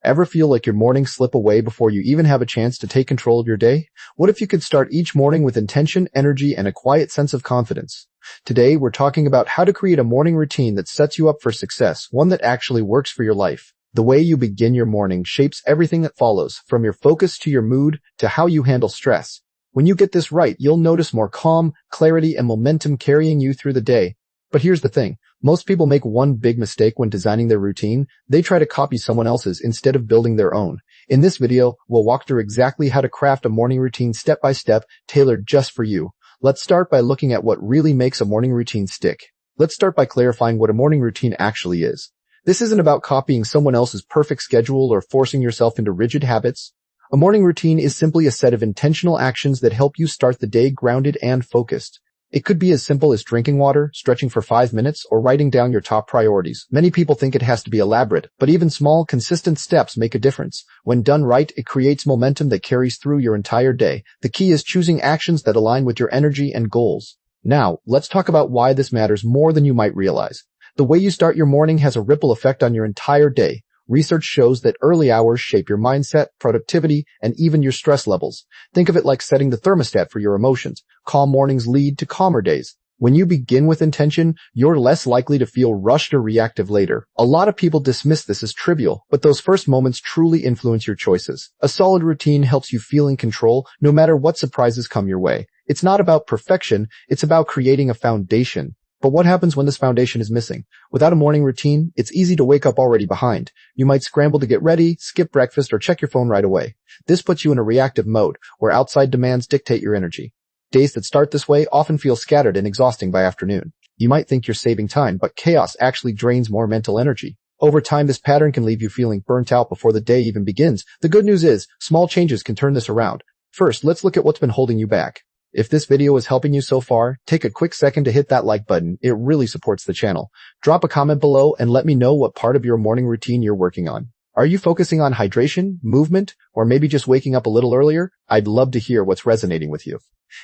Ever feel like your mornings slip away before you even have a chance to take control of your day? What if you could start each morning with intention, energy, and a quiet sense of confidence? Today, we're talking about how to create a morning routine that sets you up for success, one that actually works for your life. The way you begin your morning shapes everything that follows, from your focus to your mood to how you handle stress. When you get this right, you'll notice more calm, clarity, and momentum carrying you through the day. But here's the thing. Most people make one big mistake when designing their routine. They try to copy someone else's instead of building their own. In this video, we'll walk through exactly how to craft a morning routine step by step, tailored just for you. Let's start by looking at what really makes a morning routine stick. Let's start by clarifying what a morning routine actually is. This isn't about copying someone else's perfect schedule or forcing yourself into rigid habits. A morning routine is simply a set of intentional actions that help you start the day grounded and focused. It could be as simple as drinking water, stretching for 5 minutes, or writing down your top priorities. Many people think it has to be elaborate, but even small, consistent steps make a difference. When done right, it creates momentum that carries through your entire day. The key is choosing actions that align with your energy and goals. Now, let's talk about why this matters more than you might realize. The way you start your morning has a ripple effect on your entire day. Research shows that early hours shape your mindset, productivity, and even your stress levels. Think of it like setting the thermostat for your emotions. Calm mornings lead to calmer days. When you begin with intention, you're less likely to feel rushed or reactive later. A lot of people dismiss this as trivial, but those first moments truly influence your choices. A solid routine helps you feel in control no matter what surprises come your way. It's not about perfection, it's about creating a foundation. But what happens when this foundation is missing? Without a morning routine, it's easy to wake up already behind. You might scramble to get ready, skip breakfast, or check your phone right away. This puts you in a reactive mode, where outside demands dictate your energy. Days that start this way often feel scattered and exhausting by afternoon. You might think you're saving time, but chaos actually drains more mental energy. Over time, this pattern can leave you feeling burnt out before the day even begins. The good news is, small changes can turn this around. First, let's look at what's been holding you back. If this video is helping you so far, take a quick second to hit that like button. It really supports the channel. Drop a comment below and let me know what part of your morning routine you're working on. Are you focusing on hydration, movement, or maybe just waking up a little earlier? I'd love to hear what's resonating with you.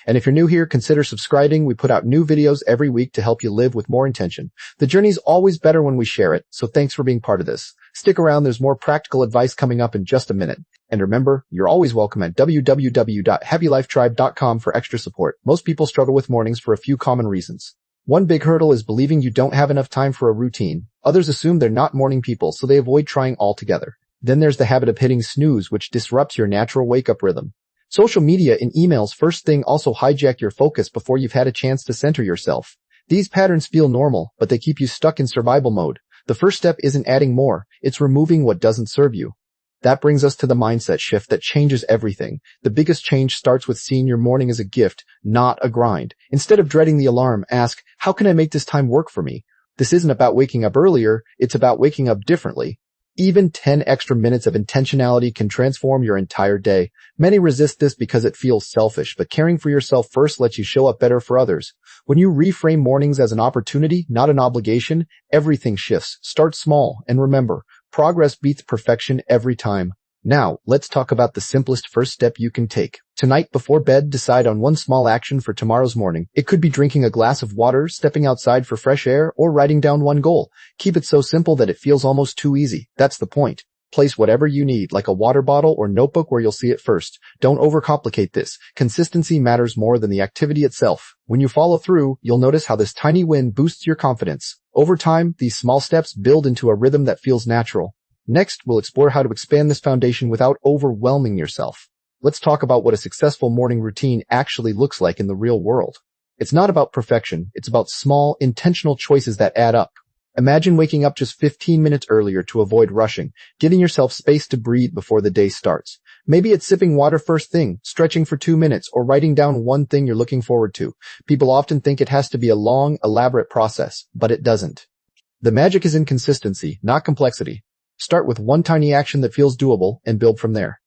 And if you're new here, consider subscribing. We put out new videos every week to help you live with more intention. The journey's always better when we share it, so thanks for being part of this. Stick around, there's more practical advice coming up in just a minute. And remember, you're always welcome at www.happylifetribe.com for extra support. Most people struggle with mornings for a few common reasons. One big hurdle is believing you don't have enough time for a routine. Others assume they're not morning people, so they avoid trying altogether. Then there's the habit of hitting snooze, which disrupts your natural wake-up rhythm. Social media and emails first thing also hijack your focus before you've had a chance to center yourself. These patterns feel normal, but they keep you stuck in survival mode. The first step isn't adding more, it's removing what doesn't serve you. That brings us to the mindset shift that changes everything. The biggest change starts with seeing your morning as a gift, not a grind. Instead of dreading the alarm, ask, how can I make this time work for me? This isn't about waking up earlier, it's about waking up differently. Even 10 extra minutes of intentionality can transform your entire day. Many resist this because it feels selfish, but caring for yourself first lets you show up better for others. When you reframe mornings as an opportunity, not an obligation, everything shifts. Start small, and remember, progress beats perfection every time. Now, let's talk about the simplest first step you can take. Tonight before bed, decide on one small action for tomorrow's morning. It could be drinking a glass of water, stepping outside for fresh air, or writing down one goal. Keep it so simple that it feels almost too easy. That's the point. Place whatever you need, like a water bottle or notebook where you'll see it first. Don't overcomplicate this. Consistency matters more than the activity itself. When you follow through, you'll notice how this tiny win boosts your confidence. Over time, these small steps build into a rhythm that feels natural. Next, we'll explore how to expand this foundation without overwhelming yourself. Let's talk about what a successful morning routine actually looks like in the real world. It's not about perfection, it's about small, intentional choices that add up. Imagine waking up just 15 minutes earlier to avoid rushing, giving yourself space to breathe before the day starts. Maybe it's sipping water first thing, stretching for 2 minutes, or writing down one thing you're looking forward to. People often think it has to be a long, elaborate process, but it doesn't. The magic is in consistency, not complexity. Start with one tiny action that feels doable and build from there.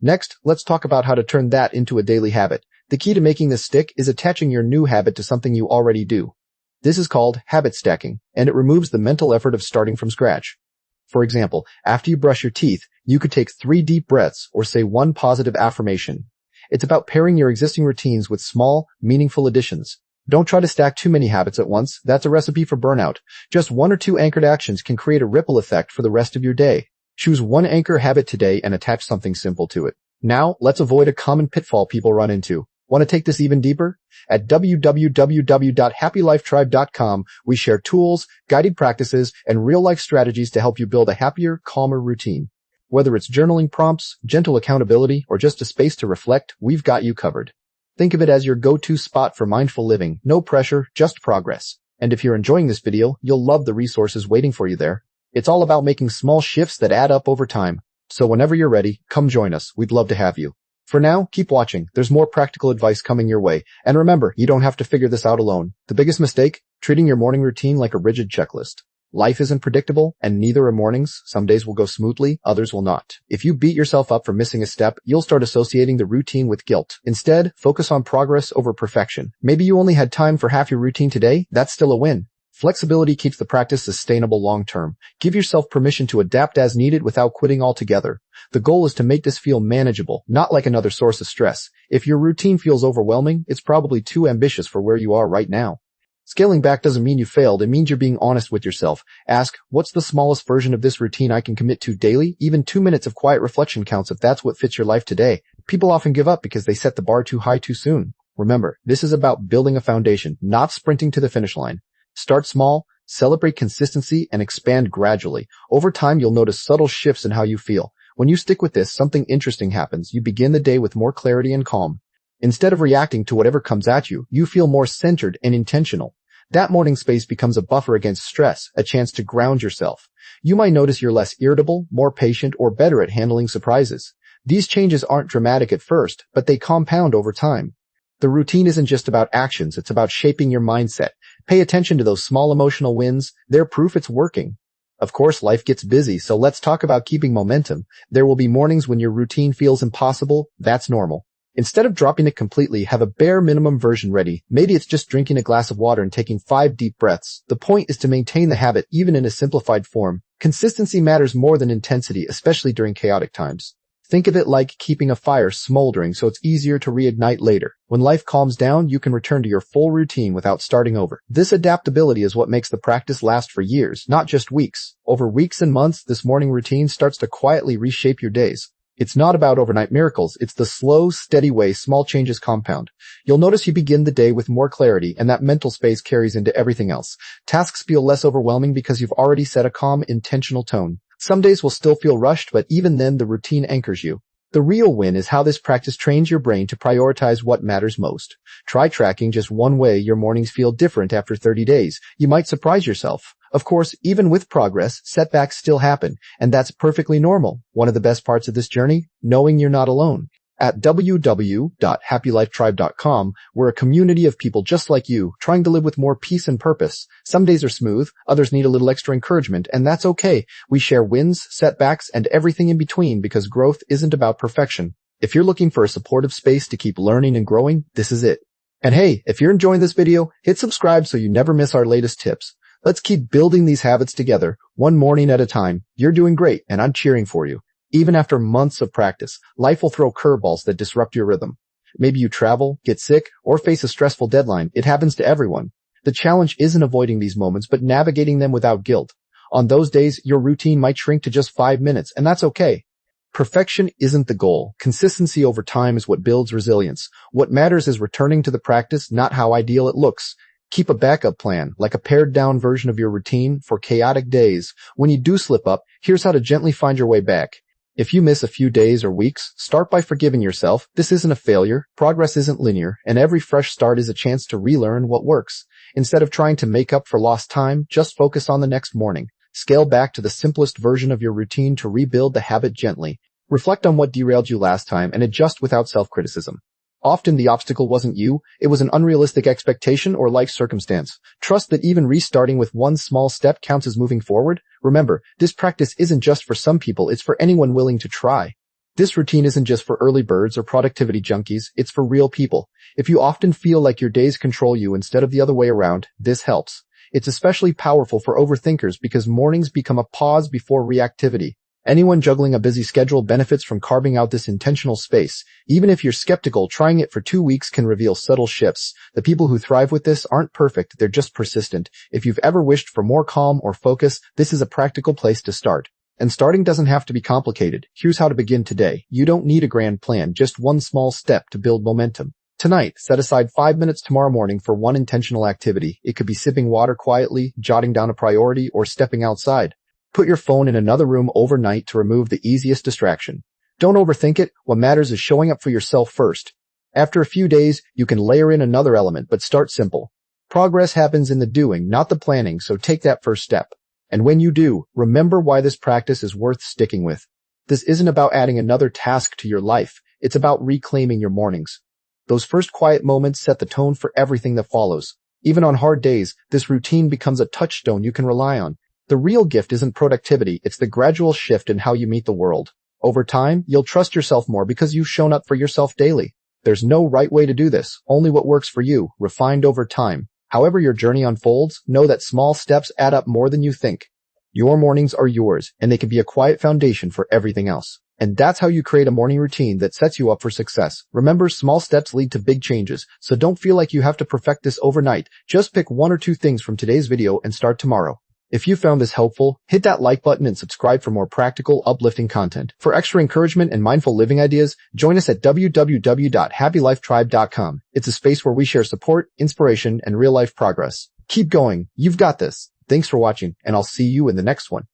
Next, let's talk about how to turn that into a daily habit. The key to making this stick is attaching your new habit to something you already do. This is called habit stacking, and it removes the mental effort of starting from scratch. For example, after you brush your teeth, you could take 3 deep breaths or say one positive affirmation. It's about pairing your existing routines with small, meaningful additions. Don't try to stack too many habits at once. That's a recipe for burnout. Just 1 or 2 anchored actions can create a ripple effect for the rest of your day. Choose one anchor habit today and attach something simple to it. Now, let's avoid a common pitfall people run into. Want to take this even deeper? At www.happylifetribe.com, we share tools, guided practices, and real-life strategies to help you build a happier, calmer routine. Whether it's journaling prompts, gentle accountability, or just a space to reflect, we've got you covered. Think of it as your go-to spot for mindful living. No pressure, just progress. And if you're enjoying this video, you'll love the resources waiting for you there. It's all about making small shifts that add up over time. So whenever you're ready, come join us. We'd love to have you. For now, keep watching. There's more practical advice coming your way. And remember, you don't have to figure this out alone. The biggest mistake? Treating your morning routine like a rigid checklist. Life isn't predictable, and neither are mornings. Some days will go smoothly, others will not. If you beat yourself up for missing a step, you'll start associating the routine with guilt. Instead, focus on progress over perfection. Maybe you only had time for half your routine today. That's still a win. Flexibility keeps the practice sustainable long-term. Give yourself permission to adapt as needed without quitting altogether. The goal is to make this feel manageable, not like another source of stress. If your routine feels overwhelming, it's probably too ambitious for where you are right now. Scaling back doesn't mean you failed. It means you're being honest with yourself. Ask, what's the smallest version of this routine I can commit to daily? Even 2 minutes of quiet reflection counts if that's what fits your life today. People often give up because they set the bar too high too soon. Remember, this is about building a foundation, not sprinting to the finish line. Start small, celebrate consistency, and expand gradually. Over time, you'll notice subtle shifts in how you feel. When you stick with this, something interesting happens. You begin the day with more clarity and calm. Instead of reacting to whatever comes at you, you feel more centered and intentional. That morning space becomes a buffer against stress, a chance to ground yourself. You might notice you're less irritable, more patient, or better at handling surprises. These changes aren't dramatic at first, but they compound over time. The routine isn't just about actions, it's about shaping your mindset. Pay attention to those small emotional wins. They're proof it's working. Of course, life gets busy, so let's talk about keeping momentum. There will be mornings when your routine feels impossible. That's normal. Instead of dropping it completely, have a bare minimum version ready. Maybe it's just drinking a glass of water and taking 5 deep breaths. The point is to maintain the habit even in a simplified form. Consistency matters more than intensity, especially during chaotic times. Think of it like keeping a fire smoldering so it's easier to reignite later. When life calms down, you can return to your full routine without starting over. This adaptability is what makes the practice last for years, not just weeks. Over weeks and months, this morning routine starts to quietly reshape your days. It's not about overnight miracles. It's the slow, steady way small changes compound. You'll notice you begin the day with more clarity, and that mental space carries into everything else. Tasks feel less overwhelming because you've already set a calm, intentional tone. Some days will still feel rushed, but even then the routine anchors you. The real win is how this practice trains your brain to prioritize what matters most. Try tracking just one way your mornings feel different after 30 days. You might surprise yourself. Of course, even with progress, setbacks still happen, and that's perfectly normal. One of the best parts of this journey? Knowing you're not alone. At www.happylifetribe.com, we're a community of people just like you, trying to live with more peace and purpose. Some days are smooth, others need a little extra encouragement, and that's okay. We share wins, setbacks, and everything in between because growth isn't about perfection. If you're looking for a supportive space to keep learning and growing, this is it. And hey, if you're enjoying this video, hit subscribe so you never miss our latest tips. Let's keep building these habits together, one morning at a time. You're doing great, and I'm cheering for you. Even after months of practice, life will throw curveballs that disrupt your rhythm. Maybe you travel, get sick, or face a stressful deadline. It happens to everyone. The challenge isn't avoiding these moments, but navigating them without guilt. On those days, your routine might shrink to just 5 minutes, and that's okay. Perfection isn't the goal. Consistency over time is what builds resilience. What matters is returning to the practice, not how ideal it looks. Keep a backup plan, like a pared-down version of your routine, for chaotic days. When you do slip up, here's how to gently find your way back. If you miss a few days or weeks, start by forgiving yourself. This isn't a failure, progress isn't linear, and every fresh start is a chance to relearn what works. Instead of trying to make up for lost time, just focus on the next morning. Scale back to the simplest version of your routine to rebuild the habit gently. Reflect on what derailed you last time and adjust without self-criticism. Often the obstacle wasn't you, it was an unrealistic expectation or life circumstance. Trust that even restarting with one small step counts as moving forward. Remember, this practice isn't just for some people, it's for anyone willing to try. This routine isn't just for early birds or productivity junkies, it's for real people. If you often feel like your days control you instead of the other way around, this helps. It's especially powerful for overthinkers because mornings become a pause before reactivity. Anyone juggling a busy schedule benefits from carving out this intentional space. Even if you're skeptical, trying it for 2 weeks can reveal subtle shifts. The people who thrive with this aren't perfect, they're just persistent. If you've ever wished for more calm or focus, this is a practical place to start. And starting doesn't have to be complicated. Here's how to begin today. You don't need a grand plan, just one small step to build momentum. Tonight, set aside 5 minutes tomorrow morning for one intentional activity. It could be sipping water quietly, jotting down a priority, or stepping outside. Put your phone in another room overnight to remove the easiest distraction. Don't overthink it. What matters is showing up for yourself first. After a few days, you can layer in another element, but start simple. Progress happens in the doing, not the planning, so take that first step. And when you do, remember why this practice is worth sticking with. This isn't about adding another task to your life. It's about reclaiming your mornings. Those first quiet moments set the tone for everything that follows. Even on hard days, this routine becomes a touchstone you can rely on. The real gift isn't productivity, it's the gradual shift in how you meet the world. Over time, you'll trust yourself more because you've shown up for yourself daily. There's no right way to do this, only what works for you, refined over time. However your journey unfolds, know that small steps add up more than you think. Your mornings are yours, and they can be a quiet foundation for everything else. And that's how you create a morning routine that sets you up for success. Remember, small steps lead to big changes, so don't feel like you have to perfect this overnight. Just pick one or two things from today's video and start tomorrow. If you found this helpful, hit that like button and subscribe for more practical, uplifting content. For extra encouragement and mindful living ideas, join us at www.happylifetribe.com. It's a space where we share support, inspiration, and real-life progress. Keep going. You've got this. Thanks for watching, and I'll see you in the next one.